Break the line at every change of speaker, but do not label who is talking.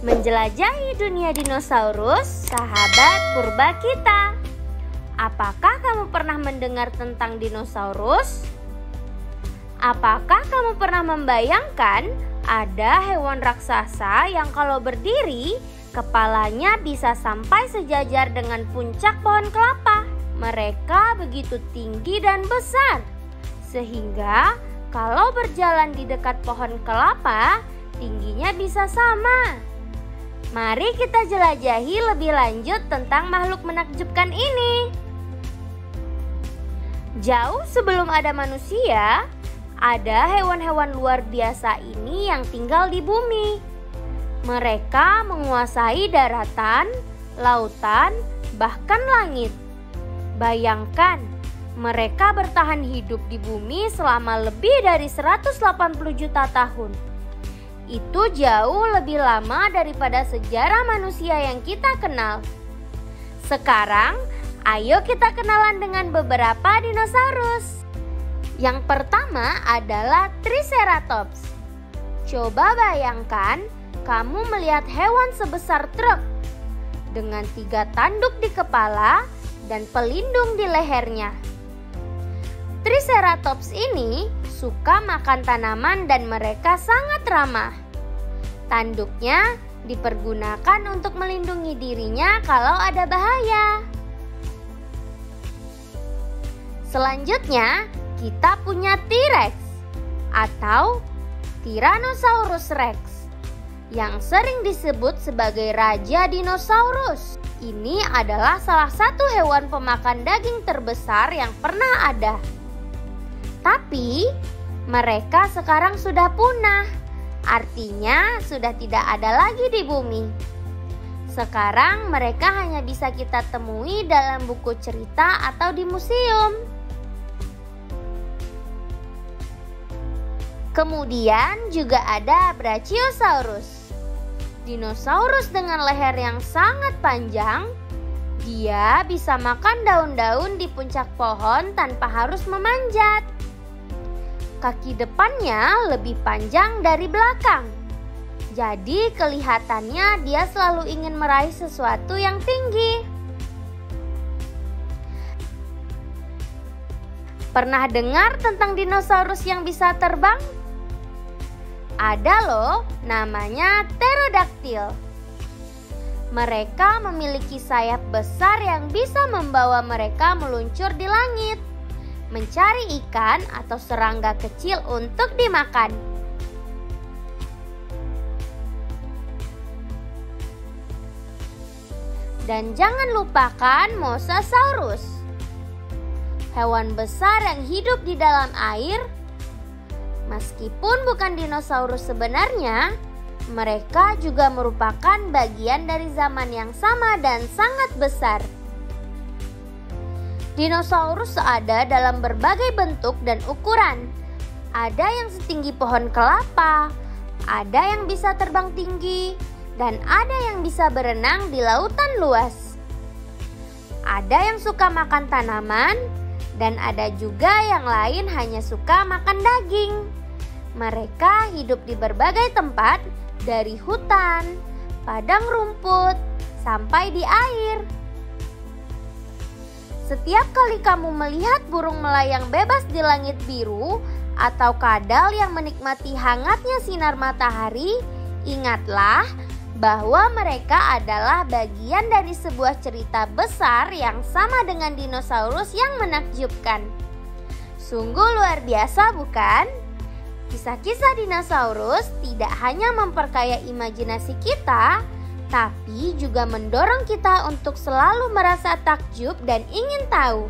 Menjelajahi dunia dinosaurus, sahabat purba kita. Apakah kamu pernah mendengar tentang dinosaurus? Apakah kamu pernah membayangkan ada hewan raksasa yang kalau berdiri, kepalanya bisa sampai sejajar dengan puncak pohon kelapa? Mereka begitu tinggi dan besar, sehingga kalau berjalan di dekat pohon kelapa, tingginya bisa sama. Mari kita jelajahi lebih lanjut tentang makhluk menakjubkan ini. Jauh sebelum ada manusia, ada hewan-hewan luar biasa ini yang tinggal di bumi. Mereka menguasai daratan, lautan, bahkan langit. Bayangkan, mereka bertahan hidup di bumi selama lebih dari 180 juta tahun. Itu jauh lebih lama daripada sejarah manusia yang kita kenal. Sekarang, ayo kita kenalan dengan beberapa dinosaurus. Yang pertama adalah Triceratops. Coba bayangkan, kamu melihat hewan sebesar truk dengan 3 tanduk di kepala dan pelindung di lehernya. Triceratops ini suka makan tanaman dan mereka sangat ramah. Tanduknya dipergunakan untuk melindungi dirinya kalau ada bahaya. Selanjutnya, kita punya T-Rex atau Tyrannosaurus Rex yang sering disebut sebagai raja dinosaurus. Ini adalah salah satu hewan pemakan daging terbesar yang pernah ada. Tapi mereka sekarang sudah punah. Artinya sudah tidak ada lagi di bumi. Sekarang mereka hanya bisa kita temui dalam buku cerita atau di museum. Kemudian juga ada Brachiosaurus. Dinosaurus dengan leher yang sangat panjang. Dia bisa makan daun-daun di puncak pohon tanpa harus memanjat. Kaki depannya lebih panjang dari belakang. Jadi kelihatannya dia selalu ingin meraih sesuatu yang tinggi. Pernah dengar tentang dinosaurus yang bisa terbang? Ada loh, namanya Pterodactyl. Mereka memiliki sayap besar yang bisa membawa mereka meluncur di langit, mencari ikan atau serangga kecil untuk dimakan. Dan jangan lupakan Mosasaurus, hewan besar yang hidup di dalam air. Meskipun bukan dinosaurus sebenarnya, mereka juga merupakan bagian dari zaman yang sama dan sangat besar. Dinosaurus ada dalam berbagai bentuk dan ukuran. Ada yang setinggi pohon kelapa, ada yang bisa terbang tinggi, dan ada yang bisa berenang di lautan luas. Ada yang suka makan tanaman, dan ada juga yang lain hanya suka makan daging. Mereka hidup di berbagai tempat, dari hutan, padang rumput, sampai di air. Setiap kali kamu melihat burung melayang bebas di langit biru atau kadal yang menikmati hangatnya sinar matahari, ingatlah bahwa mereka adalah bagian dari sebuah cerita besar yang sama dengan dinosaurus yang menakjubkan. Sungguh luar biasa, bukan? Kisah-kisah dinosaurus tidak hanya memperkaya imajinasi kita, tapi juga mendorong kita untuk selalu merasa takjub dan ingin tahu.